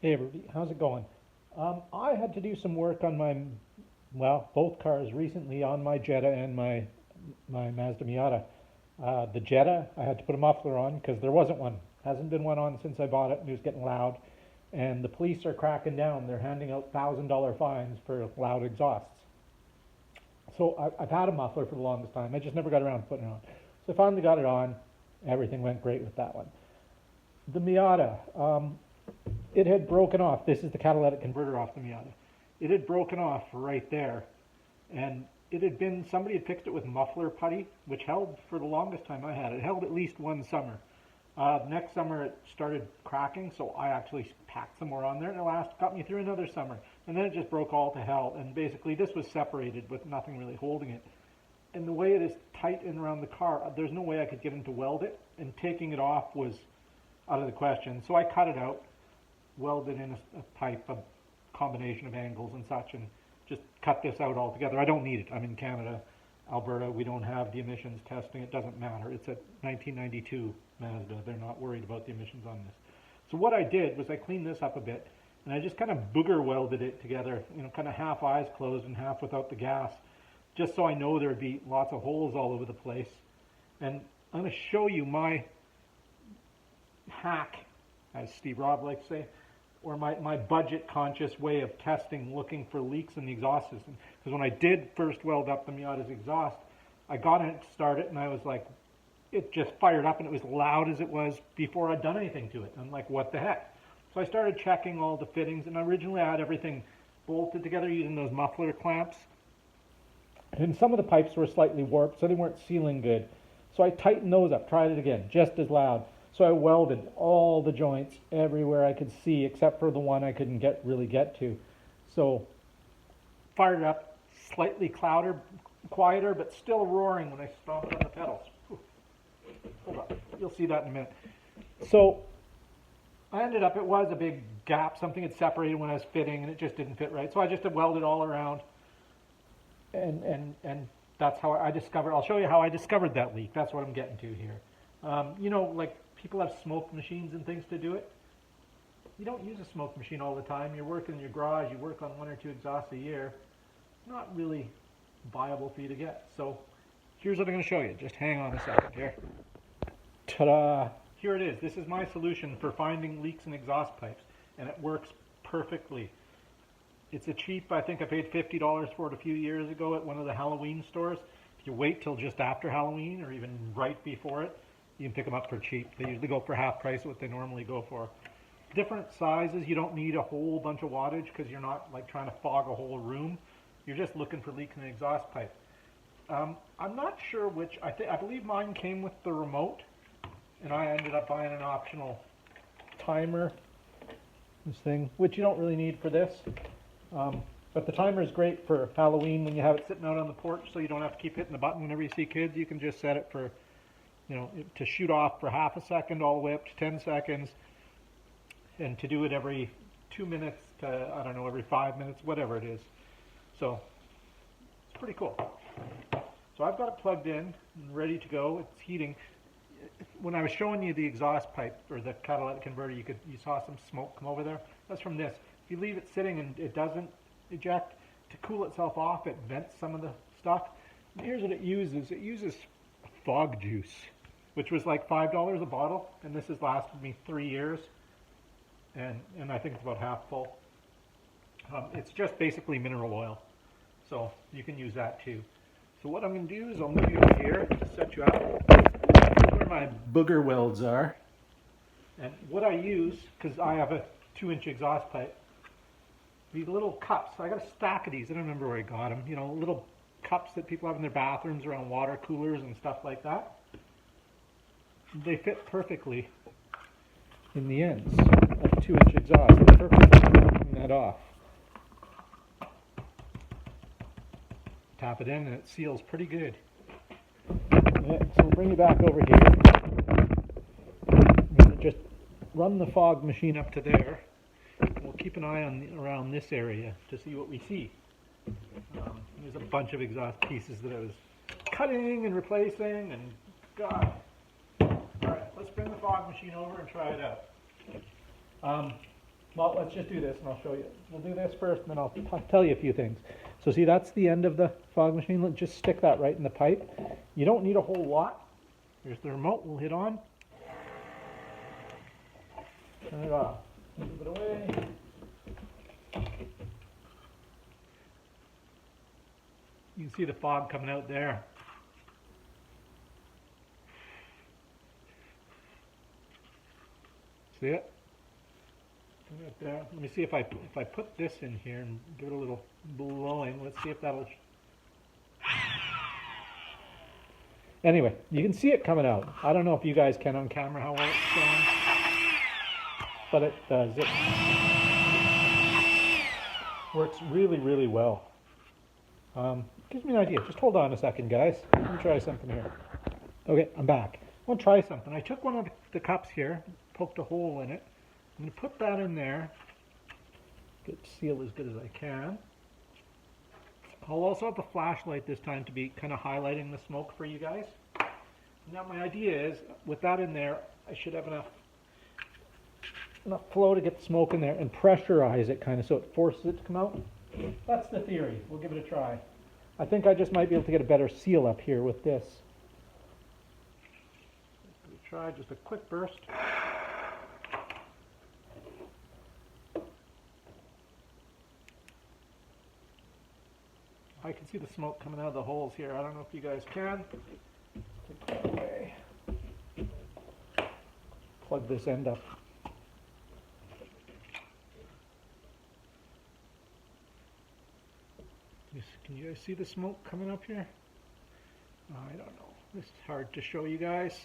Hey everybody, how's it going? I had to do some work on both cars recently on my Jetta and my Mazda Miata. The Jetta, I had to put a muffler on because there wasn't one. Hasn't been one on since I bought it, and it was getting loud. And the police are cracking down. They're handing out $1,000 fines for loud exhausts. So I've had a muffler for the longest time. I just never got around to putting it on. So I finally got it on. Everything went great with that one. The Miata, it had broken off. This is the catalytic converter off the Miata. It had broken off right there, and somebody had fixed it with muffler putty, which held for the longest time I had it. It held at least one summer. Next summer it started cracking, so I actually packed some more on there, and got me through another summer. And then it just broke all to hell, and basically this was separated with nothing really holding it. And the way it is tight in around the car, there's no way I could get him to weld it, and taking it off was out of the question. So I cut it out, welded in a pipe, a combination of angles and such, and just cut this out altogether. I don't need it. I'm in Canada, Alberta. We don't have the emissions testing. It doesn't matter. It's a 1992 Mazda. They're not worried about the emissions on this. So what I did was I cleaned this up a bit, and I just kind of booger welded it together, kind of half eyes closed and half without the gas, just so I know there would be lots of holes all over the place. And I'm going to show you my hack, as Steve Robb likes to say, or my budget-conscious way of testing, looking for leaks in the exhaust system. Because when I did first weld up the Miata's exhaust, I got it to start it, and I was like, it just fired up, and it was loud as it was before I'd done anything to it. I'm like, what the heck? So I started checking all the fittings, and originally I had everything bolted together using those muffler clamps. And some of the pipes were slightly warped, so they weren't sealing good. So I tightened those up, tried it again, just as loud. So I welded all the joints everywhere I could see, except for the one I couldn't really get to. So fired it up, slightly quieter, but still roaring when I stomped on the pedals. Whew. Hold on, you'll see that in a minute. So I ended up, it was a big gap, something had separated when I was fitting, and it just didn't fit right. So I just welded all around, and that's how I discovered. I'll show you how I discovered that leak. That's what I'm getting to here. Like people have smoke machines and things to do it. You don't use a smoke machine all the time. You're working in your garage, you work on 1 or 2 exhausts a year. Not really viable for you to get. So here's what I'm going to show you. Just hang on a second here. Ta-da! Here it is. This is my solution for finding leaks in exhaust pipes, and it works perfectly. It's a cheap, I think I paid $50 for it a few years ago at one of the Halloween stores. If you wait till just after Halloween or even right before it, you can pick them up for cheap. They usually go for half price of what they normally go for. Different sizes, you don't need a whole bunch of wattage because you're not like trying to fog a whole room. You're just looking for leaks in the exhaust pipe. I'm not sure which, I believe mine came with the remote, and I ended up buying an optional timer, this thing, which you don't really need for this. But the timer is great for Halloween when you have it sitting out on the porch, so you don't have to keep hitting the button whenever you see kids. You can just set it for, to shoot off for half a second all the way up to 10 seconds, and to do it every 2 minutes to, I don't know, every 5 minutes, whatever it is. So it's pretty cool. So I've got it plugged in and ready to go. It's heating. When I was showing you the exhaust pipe or the catalytic converter, you saw some smoke come over there. That's from this. If you leave it sitting and it doesn't eject, to cool itself off, it vents some of the stuff. And here's what it uses. It uses fog juice, which was like $5 a bottle, and this has lasted me 3 years, and I think it's about half full. It's just basically mineral oil, so you can use that too. So what I'm going to do is I'll move you over here to set you up. Here's where my booger welds are, and what I use, because I have a 2-inch exhaust pipe, these little cups. I got a stack of these. I don't remember where I got them. Little cups that people have in their bathrooms around water coolers and stuff like that. They fit perfectly in the ends of a 2-inch exhaust. They're perfect for taking that off. Tap it in and it seals pretty good. Yeah, so we'll bring you back over here. I'm going to just run the fog machine up to there. We'll keep an eye on around this area to see what we see. There's a bunch of exhaust pieces that I was cutting and replacing, and God. All right, let's bring the fog machine over and try it out. Well, let's just do this and I'll show you. We'll do this first and then I'll tell you a few things. So see, that's the end of the fog machine. Let's just stick that right in the pipe. You don't need a whole lot. Here's the remote. We'll hit on. Turn it off. Move it away. You can see the fog coming out there. See it? Right there. Let me see if I put this in here and give it a little blowing. Let's see if that'll. Anyway, you can see it coming out. I don't know if you guys can on camera how well it's going, but it does. It works really, really well. Gives me an idea. Just hold on a second, guys. Let me try something here. Okay, I'm back. I want to try something. I took one of the cups here, poked a hole in it. I'm going to put that in there. Get it sealed as good as I can. I'll also have the flashlight this time to be kind of highlighting the smoke for you guys. Now my idea is, with that in there, I should have enough flow to get the smoke in there and pressurize it kind of so it forces it to come out. That's the theory. We'll give it a try. I think I just might be able to get a better seal up here with this. Try just a quick burst. I can see the smoke coming out of the holes here. I don't know if you guys can. Take that away. Plug this end up. Can you guys see the smoke coming up here? I don't know. It's hard to show you guys.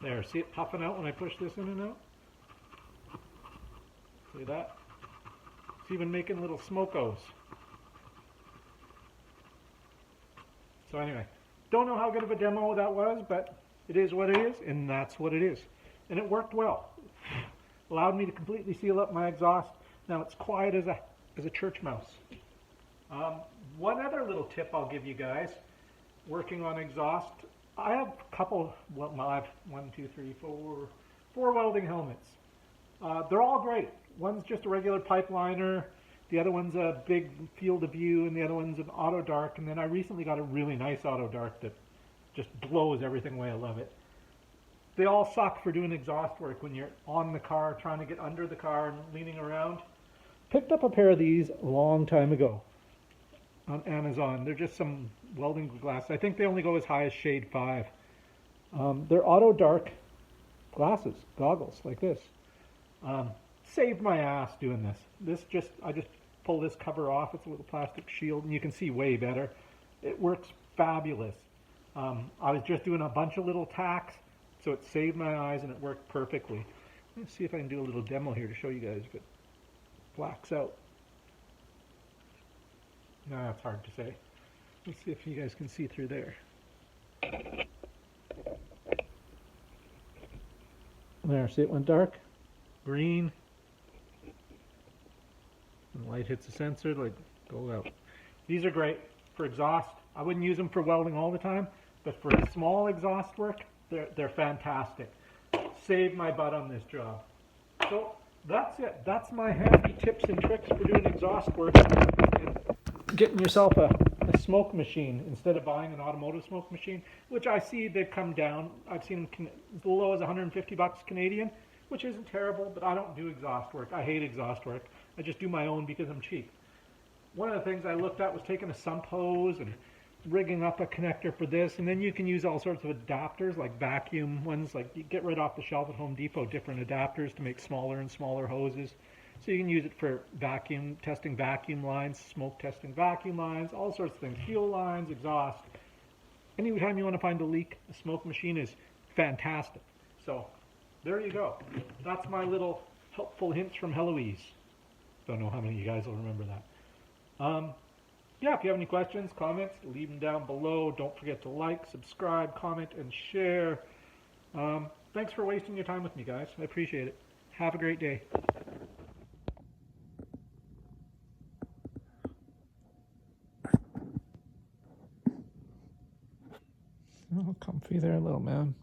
There, see it puffing out when I push this in and out? See that? It's even making little smokos. So anyway, don't know how good of a demo that was, but it is what it is, and that's what it is. And it worked well. Allowed me to completely seal up my exhaust. Now it's quiet as a church mouse. One other little tip I'll give you guys, working on exhaust. I have a couple, well, I have 4 welding helmets. They're all great. One's just a regular pipe liner, the other one's a big field of view, and the other one's an auto dark. And then I recently got a really nice auto dark that just blows everything away. I love it. They all suck for doing exhaust work when you're on the car, trying to get under the car and leaning around. Picked up a pair of these a long time ago on Amazon. They're just some welding glasses. I think they only go as high as shade 5. They're auto dark glasses, goggles like this. Saved my ass doing this. I just pull this cover off. It's a little plastic shield, and you can see way better. It works fabulous. I was just doing a bunch of little tacks, so it saved my eyes and it worked perfectly. Let's see if I can do a little demo here to show you guys if it blacks out. No, that's hard to say. Let's see if you guys can see through there. There, see it went dark? Green. When the light hits the sensor, like, go out. These are great for exhaust. I wouldn't use them for welding all the time, but for small exhaust work, they're fantastic. Saved my butt on this job. So that's it. That's my handy tips and tricks for doing exhaust work and getting yourself a smoke machine instead of buying an automotive smoke machine, which I see they've come down. I've seen them as low as 150 bucks Canadian, which isn't terrible, but I don't do exhaust work. I hate exhaust work. I just do my own because I'm cheap. One of the things I looked at was taking a sump hose and rigging up a connector for this, and then you can use all sorts of adapters, like vacuum ones, like you get right off the shelf at Home Depot, different adapters to make smaller and smaller hoses. So you can use it for vacuum, testing vacuum lines, smoke testing vacuum lines, all sorts of things, fuel lines, exhaust. Anytime you want to find a leak, a smoke machine is fantastic. So there you go. That's my little helpful hints from Heloise. Don't know how many of you guys will remember that. Yeah, if you have any questions, comments, leave them down below. Don't forget to like, subscribe, comment, and share. Thanks for wasting your time with me, guys. I appreciate it. Have a great day. Oh, comfy there, little man.